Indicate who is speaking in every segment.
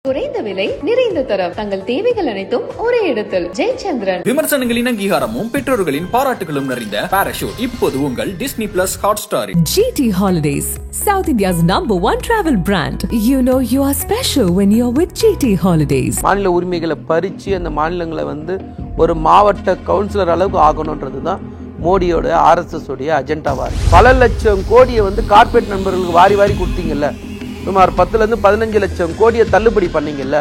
Speaker 1: குறைந்த விலை நிறைந்த தரம் தங்கள் தேவைகள் அனைத்தும் ஒரே இடத்தில் ஜெயச்சந்திரன்.
Speaker 2: விமர்சனங்களின் அங்கீகாரமும் பெற்றோர்களின் பாராட்டுகளும் நிறைந்த பாராஷூட் இப்போது உங்கள் Disney plus Hotstar.
Speaker 3: GT Holidays, South India's #1 travel brand. You know you are special when you're with GT Holidays.
Speaker 4: மாநில உரிமைகளை பறிச்சு அந்த மாநிலங்களை ஒரு மாவட்ட கவுன்சிலர் அளவுக்கு ஆகணுன்றது தான் மோடியோட RSS உடைய அஜெண்டாவா இருக்கு. பல லட்சம் கோடியை கார்பரேட் நண்பர்களுக்கு வாரி வாரி கொடுத்தீங்கல்ல, சுமார் 10 to 15 லட்சம் கோடியை தள்ளுபடி பண்ணீங்கல்ல,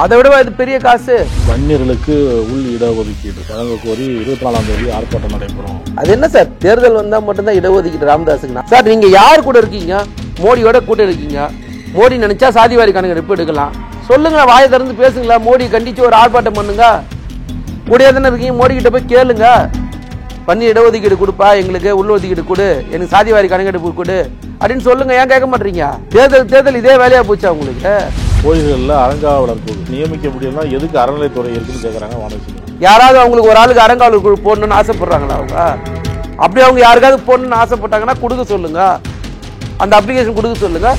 Speaker 4: அதை விட இது பெரிய காசு.
Speaker 5: வன்னியர்களுக்கு உள் இடஒதுக்கீடு வழங்க கோரி 24ஆம் தேதி ஆர்ப்பாட்டம் நடைபெறும்.
Speaker 4: அது என்ன சார், தேர்தல் வந்தா மட்டும்தான் இடஒதுக்கீடு ராமதாஸுக்கு? சார் நீங்க யார் கூட இருக்கீங்க? மோடியோட கூட்ட இருக்கீங்க. மோடி நினைச்சா சாதிவாரி கணக்கெடுப்பு எடுக்கலாம். சொல்லுங்க, வாயை திறந்து பேசுங்களா. மோடி கண்டிச்சு ஒரு ஆர்ப்பாட்டம் பண்ணுங்க. கூடிய தானே இருக்கீங்க, மோடி கிட்ட போய் கேளுங்க. பண்ணி இடஒதுக்கீடு கொடுப்பா, எங்களுக்கு உள்ளொதுக்கீடு கொடு, எனக்கு சாதிவாரி கணக்கெடுப்பு கொடு அப்படின்னு சொல்லுங்க. ஏன் கேட்க மாட்டீங்க? தேர்தல் இதே வேலையா போச்சா உங்களுக்கு?
Speaker 5: கோயில்களில் அறங்காவலர் குழு நியமிக்க முடியும்னா எதுக்கு அறநிலைத்துறை இருக்குன்னு கேட்குறாங்க வானதி.
Speaker 4: யாராவது அவங்களுக்கு ஒரு ஆளுக்கு அறங்காவலர் குழு போடணும்னு ஆசைப்படுறாங்களா? அவங்க அப்படி அவங்க யாருக்காவது போடணும்னு ஆசைப்பட்டாங்கன்னா கொடுக்க சொல்லுங்க, அந்த அப்ளிகேஷன் கொடுக்க சொல்லுங்க.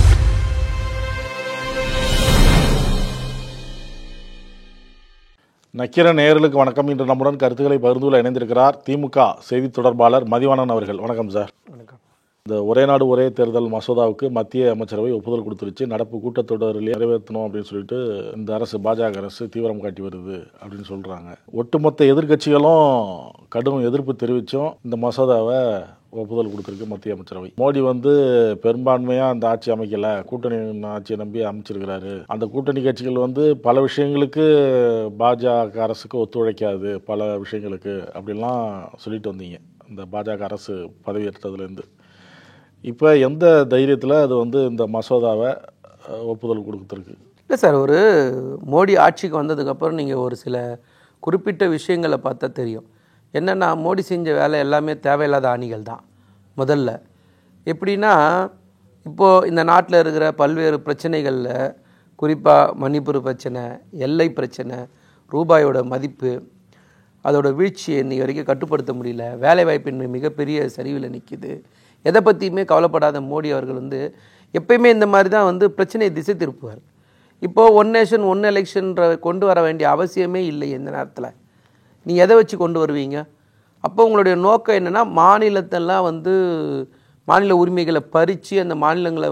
Speaker 5: நக்கீரன் நேயர்களுக்கு வணக்கம். இன்று நம்முடன் கருத்துக்களை பகிர்ந்து கொள்ள இணைந்திருக்கிறார் திமுக செய்தி தொடர்பாளர் மதிவாணன் அவர்கள். வணக்கம் சார்.
Speaker 4: வணக்கம்.
Speaker 5: இந்த ஒரே நாடு ஒரே தேர்தல் மசோதாவுக்கு மத்திய அமைச்சரவை ஒப்புதல் கொடுத்துருச்சு. நடப்பு கூட்டத்தொடரிலே நிறைவேற்றணும் அப்படின்னு சொல்லிட்டு இந்த அரசு, பாஜக அரசு தீவிரம் காட்டி வருது அப்படின்னு சொல்றாங்க. ஒட்டுமொத்த எதிர்கட்சிகளும் கடும் எதிர்ப்பு தெரிவிச்சும் இந்த மசோதாவை ஒப்புதல் கொடுத்துருக்கு மத்திய அமைச்சரவை. மோடி பெரும்பான்மையா அந்த ஆட்சி அமைக்கல, கூட்டணி ஆட்சியை நம்பி அமைச்சிருக்கிறாரு. அந்த கூட்டணி கட்சிகள் பல விஷயங்களுக்கு பாஜக அரசுக்கு ஒத்துழைக்காது, பல விஷயங்களுக்கு அப்படிலாம் சொல்லிட்டு வந்தீங்க இந்த பாஜக அரசு பதவியேற்றதுலேருந்து. இப்போ எந்த தைரியத்தில் அது இந்த மசோதாவை ஒப்புதல் கொடுத்துருக்கு?
Speaker 4: இல்லை சார், ஒரு மோடி ஆட்சிக்கு வந்ததுக்கப்புறம் நீங்கள் ஒரு சில குறிப்பிட்ட விஷயங்களை பார்த்தா தெரியும். என்னென்னா, மோடி செஞ்ச வேலை எல்லாமே தேவையில்லாத அணிகள் தான். முதல்ல எப்படின்னா, இப்போது இந்த நாட்டில் இருக்கிற பல்வேறு பிரச்சனைகளில், குறிப்பாக மணிப்பூர் பிரச்சனை, எல்லை பிரச்சனை, ரூபாயோட மதிப்பு, அதோட வீழ்ச்சியை இன்றைக்கி வரைக்கும் கட்டுப்படுத்த முடியல, வேலைவாய்ப்பின்மை மிகப்பெரிய சரிவில் நிற்கிது. எதை பற்றியுமே கவலைப்படாத மோடி அவர்கள் எப்பயுமே இந்த மாதிரி தான் பிரச்சனையை திசை திருப்புவார். இப்போது ஒன் நேஷன் ஒன் எலெக்ஷன்ற கொண்டு வர வேண்டிய அவசியமே இல்லை. இந்த நேரத்தில் நீ எதை வச்சு கொண்டு வருவீங்க? அப்போ உங்களுடைய நோக்கம் என்னென்னா, மாநிலத்தெல்லாம் மாநில உரிமைகளை பறித்து அந்த மாநிலங்களை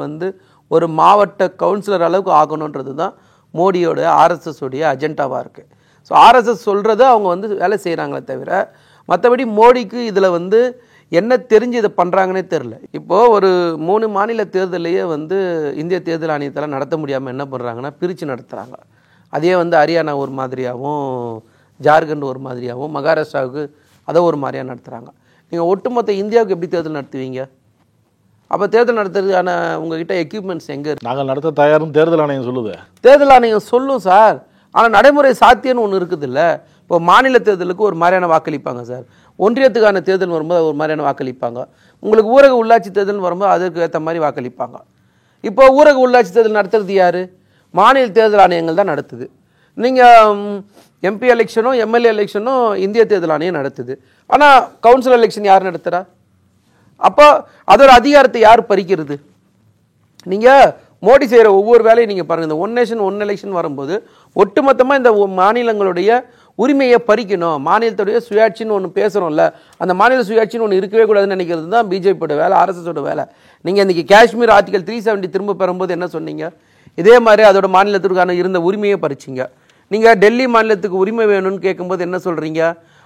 Speaker 4: ஒரு மாவட்ட கவுன்சிலர் அளவுக்கு ஆகணுன்றது தான் மோடியோட RSS உடைய அஜெண்டாவாக இருக்குது. ஸோ RSS சொல்கிறத அவங்க வேலை செய்கிறாங்களே தவிர, மற்றபடி மோடிக்கு இதில் என்ன தெரிஞ்சு இதை பண்ணுறாங்கன்னே தெரில. இப்போது ஒரு 3 மாநில தேர்தலையே இந்திய தேர்தல் ஆணையத்தில் நடத்த முடியாமல் என்ன பண்ணுறாங்கன்னா, பிரித்து நடத்துகிறாங்க. அதே ஹரியானா ஒரு மாதிரியாகவும், ஜார்க்கண்ட் ஒரு மாதிரியாகவும், மகாராஷ்டிராவுக்கு அதை ஒரு மாதிரியாக நடத்துகிறாங்க. நீங்கள் ஒட்டுமொத்த இந்தியாவுக்கு எப்படி தேர்தல் நடத்துவீங்க? அப்போ தேர்தல் நடத்துறதுக்கான உங்ககிட்ட எக்யூப்மெண்ட்ஸ் எங்கே இருக்குது?
Speaker 5: நாங்கள் நடத்த தயாரும் தேர்தல் ஆணையம் சொல்லுது.
Speaker 4: தேர்தல் ஆணையம் சொல்லும் சார், ஆனால் நடைமுறை சாத்தியம்னு ஒன்று இருக்குது இல்லை. இப்போ மாநில தேர்தலுக்கு ஒரு மாதிரியான வாக்களிப்பாங்க சார், ஒன்றியத்துக்கான தேர்தல் வரும்போது ஒரு மாதிரியான வாக்களிப்பாங்க, உங்களுக்கு ஊரக உள்ளாட்சி தேர்தல் வரும்போது அதற்கு ஏற்ற மாதிரி வாக்களிப்பாங்க. இப்போ ஊரக உள்ளாட்சி தேர்தல் நடத்துறது யார்? மாநில தேர்தல் ஆணையங்கள் தான் நடத்துது. நீங்கள் MP எலெக்ஷனும் MLA எலெக்ஷனும் இந்திய தேர்தல் ஆணையம் நடத்துது. ஆனால் கவுன்சில் எலெக்ஷன் யார் நடத்துகிறா? அப்போ அதோட அதிகாரத்தை யார் பறிக்கிறது? நீங்கள் மோடி செய்கிற ஒவ்வொரு வேலையும் நீங்கள் பாருங்கள். இந்த ஒன் நேஷன் ஒன் எலெக்ஷன் வரும்போது ஒட்டுமொத்தமாக இந்த மாநிலங்களுடைய உரிமையை பறிக்கணும், மாநிலத்துடைய சுயாட்சின்னு ஒன்று பேசுகிறோம்ல, அந்த மாநில சுயாட்சின்னு ஒன்று இருக்கவே கூடாதுன்னு நினைக்கிறது தான் பிஜேபியோட வேலை, RSSோட வேலை. நீங்கள் இன்றைக்கி காஷ்மீர் ஆர்டிகல் 370 திரும்ப பெறும்போது என்ன சொன்னீங்க? இதே மாதிரி அதோட மாநிலத்திற்கான இருந்த உரிமையை பறிச்சிங்க. நீங்கள் டெல்லி மாநிலத்துக்கு உரிமை வேணும்னு கேட்கும்போது என்ன சொல்கிறீங்க?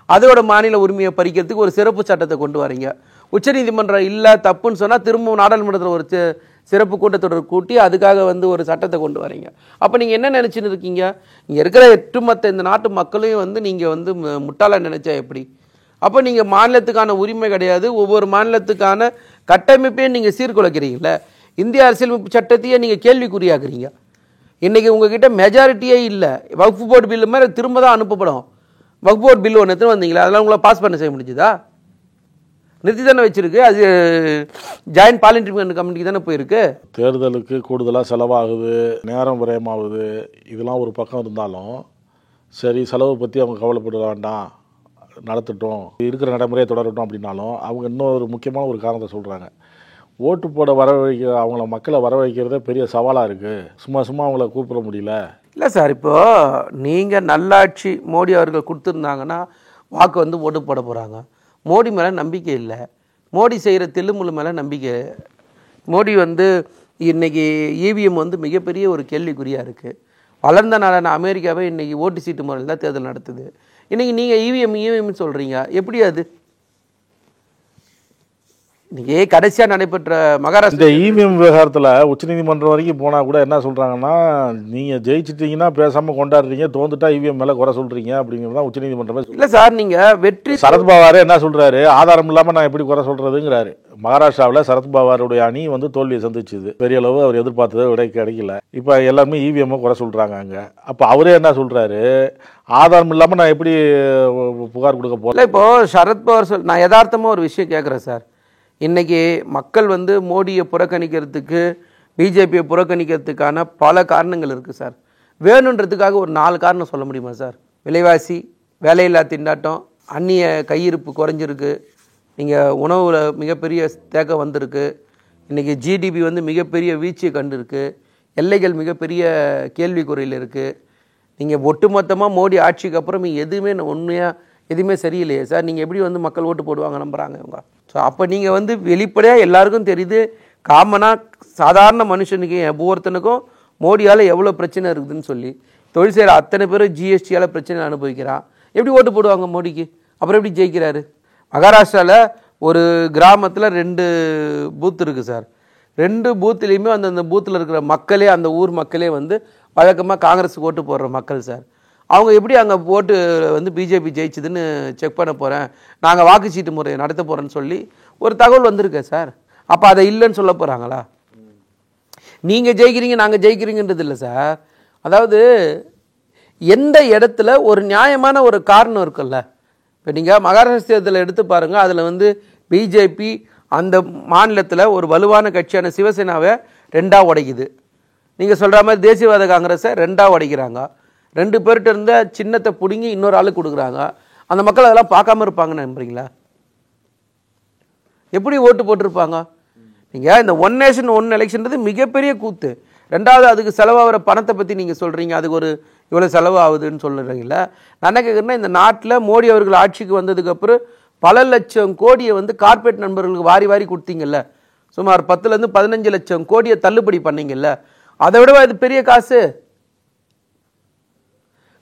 Speaker 4: அதோட மாநில உரிமையை பறிக்கிறதுக்கு ஒரு சிறப்பு சட்டத்தை கொண்டு வரீங்க. உச்சநீதிமன்றம் இல்லை தப்புன்னு சொன்னால் திரும்பவும் நாடாளுமன்றத்தில் ஒரு சிறப்பு கூட்டத்தொடர் கூட்டி அதுக்காக ஒரு சட்டத்தை கொண்டு வரீங்க. அப்போ நீங்கள் என்ன நினச்சின்னு இருக்கீங்க? இங்கே இருக்கிற ஒட்டுமொத்த இந்த நாட்டு மக்களையும் நீங்கள் முட்டாள நினைச்சா எப்படி? அப்போ நீங்கள் மாநிலத்துக்கான உரிமை கிடையாது, ஒவ்வொரு மாநிலத்துக்கான கட்டமைப்பையும் நீங்கள் சீர்குலைக்கிறீங்கள. இந்திய அரசியலமைப்பு சட்டத்தையே நீங்கள் கேள்விக்குறியாக்குறீங்க. இன்றைக்கி உங்ககிட்ட மெஜாரிட்டியே இல்லை. வக்ஃப் போர்டு பில்லு மாதிரி திரும்ப தான் அனுப்பப்படும். வக்ஃப் போர்டு பில்லு ஒன்று எடுத்துன்னு வந்தீங்களா? அதெல்லாம் உங்களை பாஸ் பண்ண செய்ய முடிஞ்சுதா? நிறுத்தி தானே வச்சிருக்கு. அது ஜாயின்ட் பார்லிமெண்டரி கமிட்டிக்கு தானே போயிருக்கு.
Speaker 5: தேர்தலுக்கு கூடுதலாக செலவாகுது, நேரம் விரயமாகுது, இதெல்லாம் ஒரு பக்கம் இருந்தாலும் சரி, செலவை பற்றி அவங்க கவலைப்பட வேண்டாம், நடத்தட்டும், இருக்கிற நடைமுறையை தொடரட்டும் அப்படின்னாலும் அவங்க இன்னொரு முக்கியமான ஒரு காரணத்தை சொல்கிறாங்க. ஓட்டு போட வரவழைக்க அவங்கள மக்களை வரவழைக்கிறதே பெரிய சவாலாக இருக்குது. சும்மா அவங்கள கூப்பிட முடியல.
Speaker 4: இல்லை சார், இப்போது நீங்கள் நல்லாட்சி மோடி அவர்கள் கொடுத்துருந்தாங்கன்னா வாக்கு வந்து ஓட்டு போட போகிறாங்க. மோடி மேலே நம்பிக்கை இல்லை, மோடி செய்கிற தில்லுமுள்ளு மேலே நம்பிக்கை. மோடி வந்து இன்றைக்கி இவிஎம் வந்து மிகப்பெரிய ஒரு கேள்விக்குறியாக இருக்குது. வளர்ந்த நாளான அமெரிக்காவே இன்றைக்கி ஓட்டு சீட்டு முறையில் தான் தேர்தல் நடத்துது. இன்றைக்கி நீங்கள் இவிஎம்னு சொல்கிறீங்க, எப்படி அது? இன்றைக்கி கடைசியாக நடைபெற்ற மகாராஷ்டிரா
Speaker 5: இந்த இவிஎம் விவகாரத்தில் உச்சநீதிமன்றம் வரைக்கும் போனால் கூட என்ன சொல்கிறாங்கன்னா, நீங்கள் ஜெயிச்சிட்டிங்கன்னா பேசாமல் கொண்டாடுறீங்க, தோந்துட்டா இவிஎம் மேலே குறை சொல்கிறீங்க அப்படிங்கிறது தான் உச்சநீதிமன்றமே.
Speaker 4: இல்லை சார், நீங்கள் வெற்றி
Speaker 5: சரத்பவார் என்ன சொல்கிறாரு, ஆதாரம் இல்லாமல் நான் எப்படி குறை சொல்கிறதுங்கிறாரு. மகாராஷ்டிராவில் சரத்பவாருடைய அணி வந்து தோல்வியை சந்திச்சுது, பெரிய அளவு அவர் எதிர்பார்த்ததை விட கிடைக்கல. இப்போ எல்லாருமே இவிஎம்மை குறை சொல்கிறாங்க அங்கே. அப்போ அவரே என்ன சொல்கிறாரு, ஆதாரம் இல்லாமல் நான் எப்படி புகார் கொடுக்க போகல.
Speaker 4: இப்போது சரத்பவார் நான் யதார்த்தமாக ஒரு விஷயம் கேட்குறேன் சார். இன்றைக்கி மக்கள் வந்து மோடியை புறக்கணிக்கிறதுக்கு, பிஜேபியை புறக்கணிக்கிறதுக்கான பல காரணங்கள் இருக்குது சார். வேணுன்றதுக்காக ஒரு 4 காரணம் சொல்ல முடியுமா சார்? விலைவாசி, வேலையில்லா திண்டாட்டம், அந்நிய கையிருப்பு குறைஞ்சிருக்கு, நீங்கள் உணவில் மிகப்பெரிய தேக்கம் வந்திருக்கு, இன்றைக்கி ஜிடிபி வந்து மிகப்பெரிய வீழ்ச்சியை கண்டிருக்கு, எல்லைகள் மிகப்பெரிய கேள்விக்குறையில் இருக்குது. நீங்கள் ஒட்டுமொத்தமாக மோடி ஆட்சிக்கு அப்புறம் எதுவுமே உண்மையாக எதுவுமே சரியில்லையே சார். நீங்கள் எப்படி வந்து மக்கள் ஓட்டு போடுவாங்க நம்புகிறாங்க இவங்க? ஸோ அப்போ நீங்கள் வந்து வெளிப்படையாக எல்லாருக்கும் தெரியுது, காமனாக சாதாரண மனுஷனுக்கு ஒவ்வொருத்தனுக்கும் மோடியால் எவ்வளோ பிரச்சனை இருக்குதுன்னு சொல்லி. தொழில் செய்கிற அத்தனை பேரும் ஜிஎஸ்டியால் பிரச்சனை அனுபவிக்கிறான். எப்படி ஓட்டு போடுவாங்க மோடிக்கு? அப்புறம் எப்படி ஜெயிக்கிறாரு? மகாராஷ்டிராவில் ஒரு கிராமத்தில் 2 பூத் இருக்குது சார். 2 பூத்துலேயுமே அந்த பூத்தில் இருக்கிற மக்களே, அந்த ஊர் மக்களே வந்து வழக்கமாக காங்கிரஸுக்கு ஓட்டு போடுற மக்கள் சார். அவங்க எப்படி அங்கே ஓட்டு வந்து பிஜேபி ஜெயிச்சுதுன்னு செக் பண்ண போகிறேன், நாங்கள் வாக்குச்சீட்டு முறையை நடத்த போகிறேன்னு சொல்லி ஒரு தகவல் வந்திருக்கேன் சார். அப்போ அதை இல்லைன்னு சொல்ல போகிறாங்களா? நீங்கள் ஜெயிக்கிறீங்க நாங்கள் ஜெயிக்கிறீங்கன்றது இல்லை சார். அதாவது எந்த இடத்துல ஒரு நியாயமான ஒரு காரணம் இருக்குல்ல. இப்போ நீங்கள் மகாராஷ்டிரா தேர்தலை எடுத்து பாருங்கள், அதில் வந்து பிஜேபி அந்த மாநிலத்தில் ஒரு வலுவான கட்சியான சிவசேனாவை 2ஆக உடைக்குது. நீங்கள் சொல்கிற மாதிரி தேசியவாத காங்கிரஸை 2ஆக உடைக்கிறாங்க. 2 பேர்கிட்ட இருந்த சின்னத்தை பிடுங்கி இன்னொரு ஆளுக்கு கொடுக்குறாங்க. அந்த மக்கள் அதெல்லாம் பார்க்காம இருப்பாங்கன்னு நம்புறீங்களா? எப்படி ஓட்டு போட்டிருப்பாங்க? நீங்கள் இந்த ஒன் நேஷன் ஒன் எலெக்ஷன்றது மிகப்பெரிய கூத்து. 2வது அதுக்கு செலவாகிற பணத்தை பற்றி நீங்கள் சொல்கிறீங்க, அதுக்கு ஒரு இவ்வளோ செலவு ஆகுதுன்னு சொல்லுறீங்களா? நான் என்ன கேட்குறேன்னா, இந்த நாட்டில் மோடி அவர்கள் ஆட்சிக்கு வந்ததுக்கப்புறம் பல லட்சம் கோடியை வந்து கார்பரேட் நண்பர்களுக்கு வாரி வாரி கொடுத்தீங்கல்ல. சுமார் 10லேருந்து 15 லட்சம் கோடியை தள்ளுபடி பண்ணீங்கல்ல. அதை விட இது பெரிய காசு.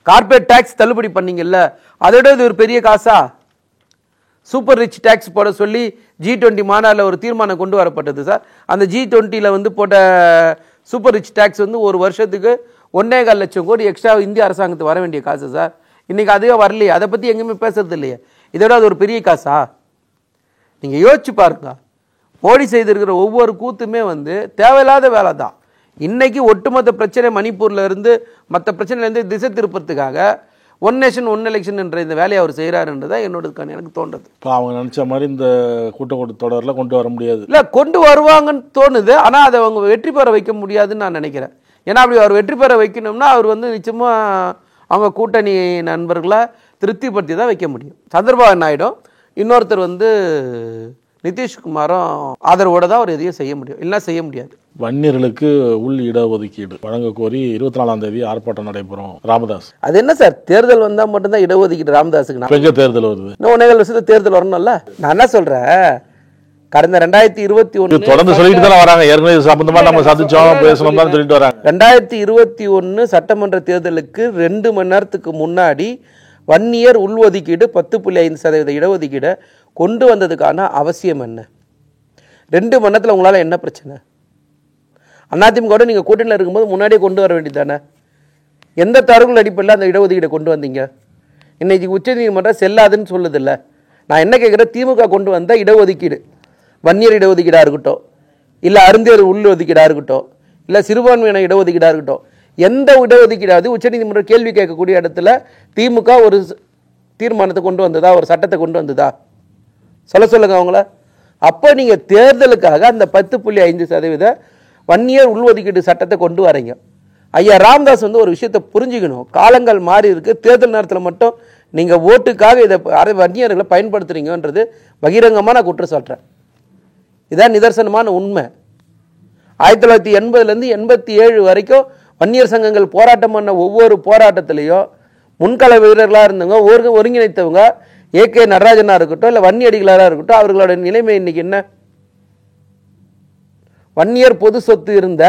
Speaker 4: கார்பரேட் டேக்ஸ் தள்ளுபடி பண்ணீங்கல்ல, அதோட இது ஒரு பெரிய காசா? சூப்பர் ரிச் டேக்ஸ் போட சொல்லி G20 மாநாட்டில் ஒரு தீர்மானம் கொண்டு வரப்பட்டது சார். அந்த G20 வந்து போட்ட சூப்பர் ரிச் டேக்ஸ் வந்து ஒரு வருஷத்துக்கு 1.25 லட்சம் கோடி எக்ஸ்ட்ரா இந்திய அரசாங்கத்துக்கு வர வேண்டிய காசு சார். இன்றைக்கி அதுவே வரலையே, அதை பற்றி எங்கேயுமே பேசுறது இல்லையே. இதோட அது ஒரு பெரிய காசா? நீங்கள் யோசிச்சு பாருங்க. மோடி செய்திருக்கிற ஒவ்வொரு கூத்துமே வந்து தேவையில்லாத வேலை தான். இன்னைக்கு ஒட்டுமொத்த பிரச்சனை மணிப்பூர்ல இருந்து மற்ற பிரச்சனையிலேருந்து திசை திருப்பறதுக்காக ஒன் நேஷன் ஒன் எலெக்ஷன் என்ற இந்த வேலையை அவர் செய்கிறாருன்றதா என்னோட எனக்கு தோன்றது.
Speaker 5: இப்போ அவங்க நினச்ச மாதிரி இந்த கூட்டத்தொடரில் கொண்டு வர முடியாது.
Speaker 4: இல்லை, கொண்டு வருவாங்கன்னு தோணுது. ஆனால் அதை அவங்க வெற்றி பெற வைக்க முடியாதுன்னு நான் நினைக்கிறேன். ஏன்னா அப்படி அவர் வெற்றி பெற வைக்கணும்னா அவர் வந்து நிச்சயமாக அவங்க கூட்டணி நண்பர்களை திருப்திப்படுத்தி தான் வைக்க முடியும். சந்திரபாபு நாயுடும் இன்னொருத்தர் வந்து நிதிஷ்குமாரும் ஆதரவோடு தான் அவர் எதையும் செய்ய முடியும், இல்லைன்னா செய்ய முடியாது.
Speaker 5: வன்னியர்களுக்கு உள் இடஒதுக்கீடு வழங்க கோரி 24ஆம் தேதி ஆர்ப்பாட்டம் நடைபெறும். ராமதாஸ்,
Speaker 4: அது என்ன சார், தேர்தல் வந்தால் மட்டும்தான் இடஒதுக்கீடு ராமதாஸுக்கு?
Speaker 5: எங்க தேர்தல் வருது?
Speaker 4: இன்னும் 1.5 வருஷத்துக்கு தேர்தல் வரணும்ல. நான் என்ன சொல்றேன், கடந்த 2021
Speaker 5: தொடர்ந்து சொல்லிட்டு தான் வராங்க. ஏற்கனவே சம்பந்தமா நம்ம சந்திச்சோம் பேசணும் தான் சொல்லிட்டு வராங்க.
Speaker 4: 2021 சட்டமன்ற தேர்தலுக்கு 2 மணி நேரத்துக்கு முன்னாடி வன்னியர் உள்ஒதுக்கீடு 10.5% இடஒதுக்கீடை கொண்டு வந்ததுக்கான அவசியம் என்ன? 2 மணி நேரத்தில் உங்களால் என்ன பிரச்சனை? அதிமுக நீங்கள் கூட்டணியில் இருக்கும்போது முன்னாடியே கொண்டு வர வேண்டியது தானே? எந்த தரவுகள் அடிப்படையில் அந்த இடஒதுக்கீடை கொண்டு வந்தீங்க? இன்னைக்கு உச்சநீதிமன்றம் செல்லாதுன்னு சொல்லுதில்ல. நான் என்ன கேட்குறேன், திமுக கொண்டு வந்த இடஒதுக்கீடு, வன்னியர் இடஒதுக்கீடாக இருக்கட்டும், இல்லை அருந்தியர் உள்ஒதுக்கீடாக இருக்கட்டும், இல்லை சிறுபான்மையின இடஒதுக்கீடாக இருக்கட்டும், எந்த இடஒதுக்கீடாவது உச்சநீதிமன்றம் கேள்வி கேட்கக்கூடிய இடத்துல திமுக ஒரு தீர்மானத்தை கொண்டு வந்ததா, ஒரு சட்டத்தை கொண்டு வந்ததா? சொல்லுங்க அவங்கள. அப்போ நீங்கள் தேர்தலுக்காக அந்த 10.5% வன்னியர் உள்ஒதுக்கீடு சட்டத்தை கொண்டு வரீங்க. ஐயா ராமதாஸ் வந்து ஒரு விஷயத்தை புரிஞ்சுக்கணும். காலங்கள் மாறி இருக்கு. தேர்தல் நேரத்தில் மட்டும் நீங்கள் ஓட்டுக்காக இதை வன்னியர்களை பயன்படுத்துறீங்கன்றது பகிரங்கமாக நான் குற்றம் சொல்கிறேன். இதான் நிதர்சனமான உண்மை. 1980லேருந்து 87 வரைக்கும் வன்னியர் சங்கங்கள் போராட்டம் பண்ண ஒவ்வொரு போராட்டத்திலையும் முன்கள வீரர்களாக இருந்தவங்க ஒருங்கிணைத்தவங்க ஏகே நடராஜனாக இருக்கட்டும் இல்லை வன்னியடிகளாராக இருக்கட்டும், அவர்களோட நிலைமை இன்னைக்கு என்ன? வன்னியர் பொது சொத்து இருந்த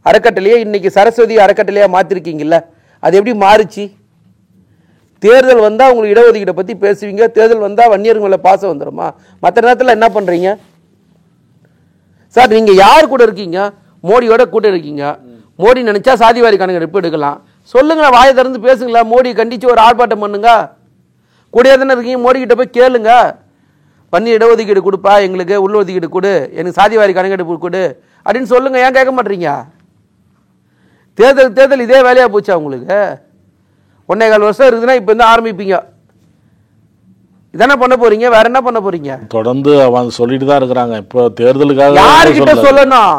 Speaker 4: அறக்கட்டளையே இன்னைக்கு சரஸ்வதி அறக்கட்டளையாக மாற்றிருக்கீங்கல்ல, அது எப்படி மாறுச்சு? தேர்தல் வந்தால் உங்களுக்கு இடஒதுக்கீட்டை பற்றி பேசுவீங்க, தேர்தல் வந்தால் வன்னியர்களை பாசம் வந்துடுமா? மற்ற நேரத்தில் என்ன பண்ணுறீங்க சார்? நீங்கள் யார் கூட இருக்கீங்க? மோடியோட கூட இருக்கீங்க. மோடி நினைச்சா சாதிவாரி கணக்கெடுப்பு எடுக்கலாம். சொல்லுங்க, வாயை திறந்து பேசுங்களா? மோடி கண்டிச்சு ஒரு ஆர்ப்பாட்டம் பண்ணுங்க. கூடயே தானே இருக்கீங்க, மோடி கிட்ட போய் கேளுங்க. பண்ணி இடஒதுக்கீடு கொடுப்பா, எங்களுக்கு உள்ளொதுக்கீடு கொடு, எனக்கு சாதிவாரி கணக்கெடுப்பு கொடு அப்படின்னு சொல்லுங்க. ஏன் கேட்க மாட்டீங்க? தேர்தல் இதே வேலையா போச்சா உங்களுக்கு? 1.25 வருஷம் இருக்குதுன்னா இப்போ வந்து ஆரம்பிப்பீங்க. இதானே பண்ண போறீங்க, வேற என்ன பண்ண போறீங்க?
Speaker 5: தொடர்ந்து அவங்க சொல்லிட்டு தான் இருக்கிறாங்க. இப்போ தேர்தலுக்காக
Speaker 4: யாருக்கிட்ட சொல்லணும்?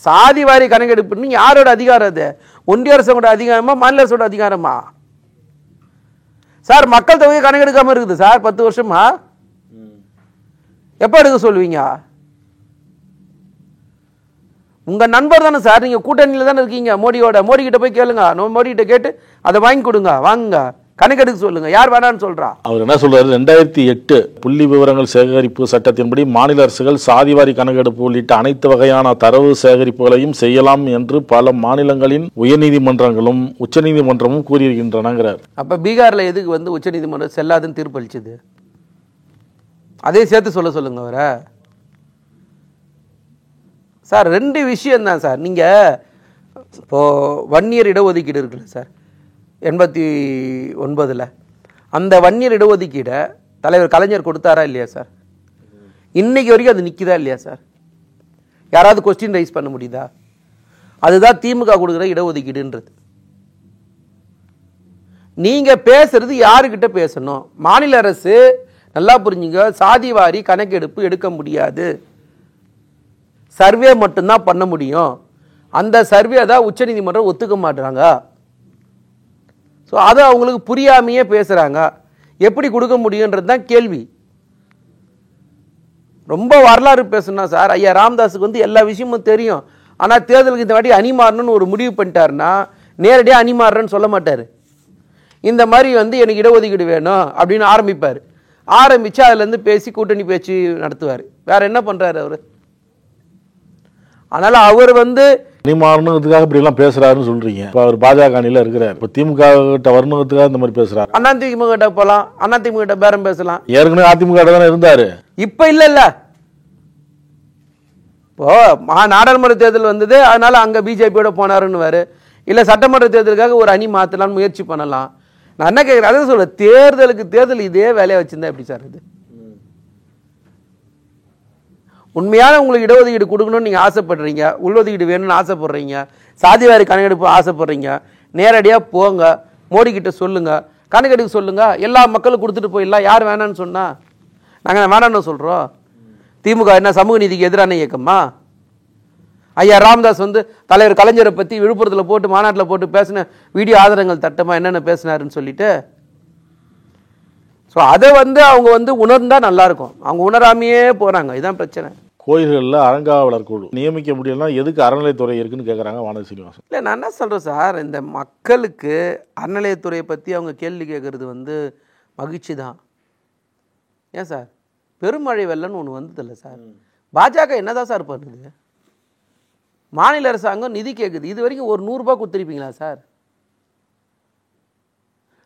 Speaker 4: சாதிவாரி கணக்கெடுப்பு யாரோட அதிகாரம்? அது ஒன்றிய அரசோட அதிகாரமா, மாநில அரசோட அதிகாரமா? சார், மக்கள் தொகையை கணக்கெடுக்காம இருக்குது சார் 10 வருஷமா. எப்ப எடுக்க சொல்லுவீங்க? உங்க நண்பர் தானே சார், நீங்க கூட்டணியில தானே இருக்கீங்க மோடியோட. மோடி கிட்ட போய் கேளுங்க, மோடி கிட்ட கேட்டு அதை வாங்கி கொடுங்க, வாங்குங்க, கணக்கெடுக்க சொல்லுங்க. யார் வேணான்னு சொல்றா? அவர்
Speaker 5: என்ன சொல்றாரு? 2008 புள்ளி விவரங்கள் சேகரிப்பு சட்டத்தின்படி மாநில அரசுகள் சாதிவாரி கணக்கெடுப்பு உள்ளிட்ட அனைத்து வகையான தரவு சேகரிப்புகளையும் செய்யலாம் என்று பல மாநிலங்களின் உயர்நீதிமன்றங்களும் உச்சநீதிமன்றமும் கூறியிருக்கின்றனர்.
Speaker 4: அப்ப பீகார்ல எதுக்கு வந்து உச்சநீதிமன்றம் செல்லாதுன்னு தீர்ப்பு அளிச்சது? அதே சேர்த்து சொல்லுங்க அவர. சார், 2 விஷயம் தான் சார். நீங்க இப்போ வன்னியர் இடஒதுக்கீடு இருக்குல்ல சார், 89ல் அந்த வன்னியர் இடஒதுக்கீடை தலைவர் கலைஞர் கொடுத்தாரா இல்லையா சார்? இன்னைக்கு வரைக்கும் அது நிற்குதா இல்லையா சார்? யாராவது கொஸ்டின் ரைஸ் பண்ண முடியுதா? அதுதான் திமுக கொடுக்குற இடஒதுக்கீடுன்றது. நீங்க பேசுறது யாருக்கிட்ட பேசணும்? மாநில அரசு நல்லா புரிஞ்சுங்க, சாதிவாரி கணக்கெடுப்பு எடுக்க முடியாது, சர்வே மட்டும்தான் பண்ண முடியும். அந்த சர்வே தான் உச்சநீதிமன்றம் ஒத்துக்க மாட்டாங்க. ஸோ அது அவங்களுக்கு புரியாமையே பேசுகிறாங்க. எப்படி கொடுக்க முடியுன்றது தான் கேள்வி. ரொம்ப வரலாறு பேசணும் சார். ஐயா ராமதாஸுக்கு வந்து எல்லா விஷயமும் தெரியும். ஆனால் தேர்தலுக்கு இந்த வாட்டி அணி மாறணும்னு ஒரு முடிவு பண்ணிட்டாருன்னா நேரடியாக அணி மாறுறேன்னு சொல்ல மாட்டார். இந்த மாதிரி வந்து எனக்கு இடஒதுக்கீடு வேணும் அப்படின்னு ஆரம்பித்து அதுலேருந்து பேசி கூட்டணி பேச்சு நடத்துவார். வேற என்ன பண்ணுறாரு அவர்? அதனால் அவர் வந்து
Speaker 5: மாறணுங்கிறதுக்காக இப்படி எல்லாம் பேசுறாருன்னு சொல்றீங்க. இப்போ அவர் பாஜக அணியில இருக்கிறார். இப்போ திமுக கிட்ட வரணுங்கிறதுக்காக இந்த மாதிரி பேசுறாரு.
Speaker 4: அதிமுக கிட்ட போகலாம், அதிமுக கிட்ட பேரம் பேசலாம்.
Speaker 5: ஏற்கனவே அதிமுக தானே இருந்தாரு,
Speaker 4: இப்ப இல்ல. இப்போ நாடாளுமன்ற தேர்தல் வந்தது, அதனால அங்க பிஜேபியோட போனாருன்னு இல்ல சட்டமன்ற தேர்தலுக்காக ஒரு அணி மாத்தலாம்னு முயற்சி பண்ணலாம். நான் என்ன கேட்கிறேன், அதை சொல்ல, தேர்தல் இதே வேலையை வச்சிருந்தா எப்படி சார் இது? உண்மையான உங்களுக்கு இடஒதுக்கீடு கொடுக்கணும்னு நீங்கள் ஆசைப்படுறீங்க, உள்ளொதுக்கீடு வேணும்னு ஆசைப்படுறீங்க, சாதிவாரி கணக்கெடுப்பு ஆசைப்படுறீங்க, நேரடியாக போங்க, மோடி கிட்ட சொல்லுங்க, கணக்கெடுக்க சொல்லுங்க, எல்லா மக்களும் கொடுத்துட்டு போயிடலாம். யார் வேணான்னு சொன்னா? நாங்கள் வேணான்னு சொல்கிறோம். திமுக என்ன சமூக நீதிக்கு எதிரான இயக்கமா? ஐயா ராமதாஸ் வந்து தலைவர் கலைஞரை பற்றி விழுப்புரத்தில் போட்டு மாநாட்டில் போட்டு பேசின வீடியோ ஆதாரங்கள் தட்டமா என்னென்ன பேசினாருன்னு சொல்லிட்டு, ஸோ அதை வந்து அவங்க வந்து உணர்ந்தா நல்லா இருக்கும். அவங்க உணராமையே போகிறாங்க. இதுதான் பிரச்சனை.
Speaker 5: கோயில்களில் அறங்காவலர் குழு நியமிக்க முடியலன்னா எதுக்கு அறநிலையத்துறை இருக்குன்னு கேட்குறாங்க வானதி சீனிவாசன்.
Speaker 4: இல்லை, நான் என்ன சொல்கிறேன் சார், இந்த மக்களுக்கு அறநிலையத்துறையை பற்றி அவங்க கேள்வி கேட்குறது வந்து மகிழ்ச்சி தான். ஏன் சார், பெருமழை வெள்ளம்னு ஒன்று வந்ததில்லை சார். பாஜக என்னதான் சார் பண்ணுது? மாநில அரசாங்கம் நிதி கேட்குது. இது வரைக்கும் ஒரு 100 ரூபாய் கொடுத்துருப்பீங்களா சார்?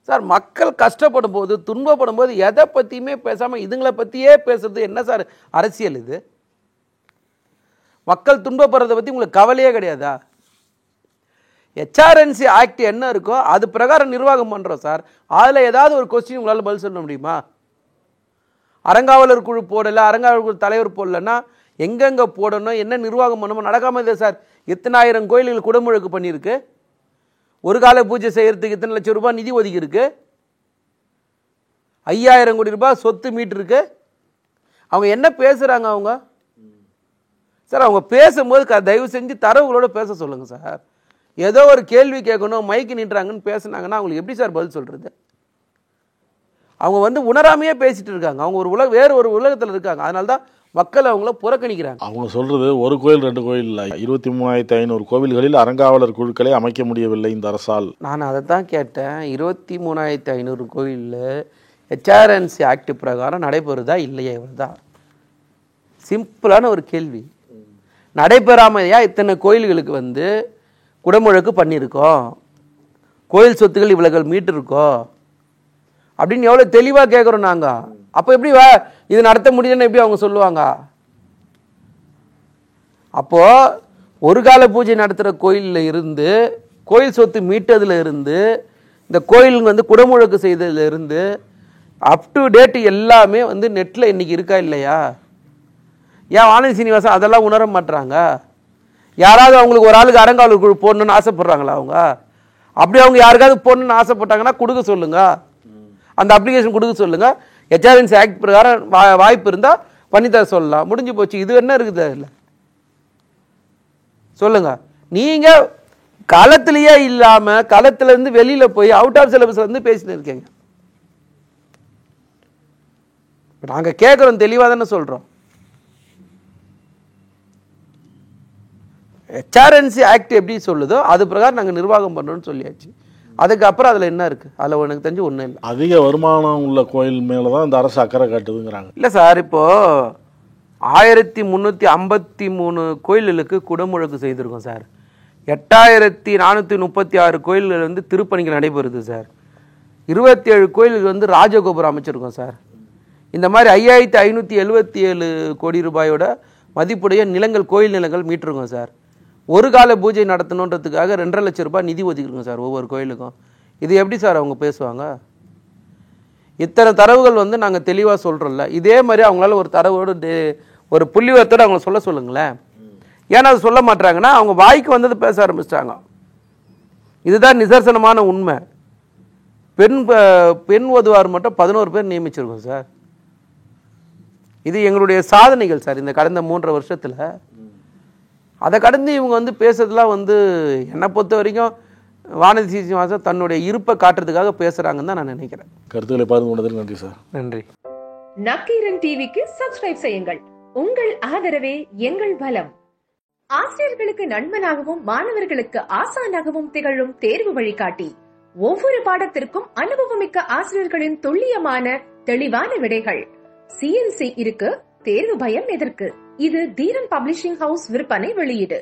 Speaker 4: சார், மக்கள் கஷ்டப்படும் போது, துன்பப்படும் போது எதை பற்றியுமே பேசாமல் இதுங்களை பற்றியே பேசுறது என்ன சார் அரசியல் இது? மக்கள் துன்பப்படுறதை பற்றி உங்களுக்கு கவலையே கிடையாதா? HRNC ஆக்ட் என்ன இருக்கோ அது பிரகாரம் நிர்வாகம் பண்ணுறோம் சார். அதில் ஏதாவது ஒரு கொஸ்டின் உங்களால் பதில் சொல்ல முடியுமா? அறங்காவலர் குழு போடலை, அறங்காவலர் குழு தலைவர் போடலைன்னா எங்கெங்கே போடணும், என்ன நிர்வாகம் பண்ணணும் நடக்காமல் இல்லை சார். எத்தனை ஆயிரம் கோயில்கள் குடமுழுக்கு பண்ணியிருக்கு, ஒரு கால பூஜை செய்யறதுக்கு இத்தனை லட்சம் ரூபாய் நிதி ஒதுக்கி இருக்கு, 5000 கோடி ரூபாய் சொத்து மீட்டிருக்கு. அவங்க என்ன பேசுறாங்க அவங்க சார்? அவங்க பேசும்போது தயவு செஞ்சு தரவுகளோட பேச சொல்லுங்க சார். ஏதோ ஒரு கேள்வி கேட்கணும், மைக்கு நின்றாங்கன்னு பேசுனாங்கன்னா அவங்களுக்கு எப்படி சார் பதில் சொல்றது? அவங்க வந்து உணராமையே பேசிட்டு இருக்காங்க. அவங்க வேறு ஒரு உலகத்தில் இருக்காங்க. அதனால தான் மக்கள் அவங்கள புறக்கணிக்கிறாங்க.
Speaker 5: அவங்க சொல்றது ஒரு கோயில் 2 கோயில் இல்லை, 23,500 கோவில்களில் அறங்காவலர் குழுக்களை அமைக்க முடியவில்லை இந்த அரசால்.
Speaker 4: நான் அதை தான் கேட்டேன். 23,500 கோயிலில் ஹெச்ஆர்என்சி ஆக்ட் பிரகாரம் நடைபெறுதா இல்லையா? இவ்வளோதான் சிம்பிளான ஒரு கேள்வி. நடைபெறாமையா இத்தனை கோயில்களுக்கு வந்து குடமுழக்கு பண்ணியிருக்கோம், கோயில் சொத்துக்கள் இவ்வளவு மீட்டிருக்கோம் அப்படின்னு எவ்வளோ தெளிவாக கேட்குறோம் நாங்கள். அப்போ எப்படி இது நடத்த முடியுதுன்னு எப்படி அவங்க சொல்லுவாங்க? அப்போ ஒரு கால பூஜை நடத்துகிற கோயிலில் இருந்து, கோயில் சொத்து மீட்டதில் இருந்து, இந்த கோயில் வந்து குடமுழக்கு செய்ததுல இருந்து அப் டு டேட் எல்லாமே வந்து நெட்டில் இன்னைக்கு இருக்கா இல்லையா? ஏன் வானதி சீனிவாசன் அதெல்லாம் உணர மாட்டுறாங்க? யாராவது அவங்களுக்கு ஒரு ஆளுக்கு அறங்காவலர் குழு போடணும்னு ஆசைப்படுறாங்களா? அவங்க அப்படி அவங்க யாருக்காவது போடணும்னு ஆசைப்பட்டாங்கன்னா கொடுக்க சொல்லுங்க, அந்த அப்ளிகேஷன் கொடுக்க சொல்லுங்க. ஹெச்ஆர்என்சி ஆக்ட் பிரகாரம் வாய்ப்பு இருந்தால் பண்ணித்தர சொல்லலாம். முடிஞ்சு போச்சு. இது என்ன இருக்குது இல்லை சொல்லுங்க. நீங்க களத்திலேயே இல்லாம களத்துல இருந்து வெளியில போய் அவுட் ஆஃப் சிலபஸ் வந்து பேசிட்டு இருக்கீங்க. நாங்க கேட்கிறோம், தெளிவா தானே சொல்றோம். ஹெச்ஆர்என்சி ஆக்ட் எப்படி சொல்லுதோ அது பிரகாரம் நாங்கள் நிர்வாகம் பண்ணணும்னு சொல்லியாச்சு. அதுக்கப்புறம் அதில் என்ன இருக்குது? அதில் எனக்கு தெரிஞ்சு ஒன்றும் இல்லை.
Speaker 5: அதிக வருமானம் உள்ள கோயில் மேலே தான் இந்த அரசு அக்கறை காட்டுதுங்கிறாங்க.
Speaker 4: இல்லை சார், இப்போது 1353 கோயில்களுக்கு குடமுழக்கு செய்திருக்கோம் சார். 8436 கோயில்கள் வந்து திருப்பணிகள் நடைபெறுது சார். 27 கோயில்கள் வந்து ராஜகோபுரம் அமைச்சிருக்கோம் சார். இந்த மாதிரி 5577 கோடி ரூபாயோட மதிப்புடைய நிலங்கள், கோயில் நிலங்கள் மீட்டிருக்கோம் சார். ஒரு கால பூஜை நடத்தணுன்றதுக்காக 2.5 லட்சம் ரூபாய் நிதி ஒதுக்கிருக்கோம் சார் ஒவ்வொரு கோயிலுக்கும். இது எப்படி சார் அவங்க பேசுவாங்க? இத்தனை தரவுகள் வந்து நாங்கள் தெளிவாக சொல்கிறோம்ல. இதே மாதிரி அவங்களால ஒரு தரவோடு ஒரு புள்ளிவரத்தோடு அவங்கள சொல்ல சொல்லுங்களேன். ஏன்னா அது சொல்ல மாட்டாங்கன்னா அவங்க வாய்க்கு வந்தது பேச ஆரம்பிச்சிட்டாங்க. இதுதான் நிதர்சனமான உண்மை. பெண் ஒதுவார் மட்டும் 11 பேர் நியமிச்சிருக்கோம் சார். இது எங்களுடைய சாதனைகள் சார் இந்த கடந்த 3 வருஷத்தில். அதை கடந்து இவங்க வந்து பேசுறதுலாம் வந்து என்னை பொறுத்த வரைக்கும் வானதி சீனிவாசன் தன்னுடைய இருப்பை காட்டுறதுக்காக பேசுறாங்கன்னு தான் நான் நினைக்கிறேன்.
Speaker 5: கருத்துக்களை பகிர்ந்து கொண்டதற்கு நன்றி சார்.
Speaker 4: நன்றி.
Speaker 6: நக்கீரன் டிவிக்கு சப்ஸ்கிரைப் செய்யுங்கள். உங்கள் ஆதரவே எங்கள் பலம். ஆசிரியர்களுக்கு நண்பனாகவும் மாணவர்களுக்கு ஆசானாகவும் திகழும் தேர்வு வழிகாட்டி. ஒவ்வொரு பாடத்திற்கும் அனுபவமிக்க ஆசிரியர்களின் துல்லியமான தெளிவான விடைகள். CNC இருக்கு, தேர்வு பயம் எதற்கு? இது தீரன் பப்ளிஷிங் ஹவுஸ் விற்பனை வெளியீடு.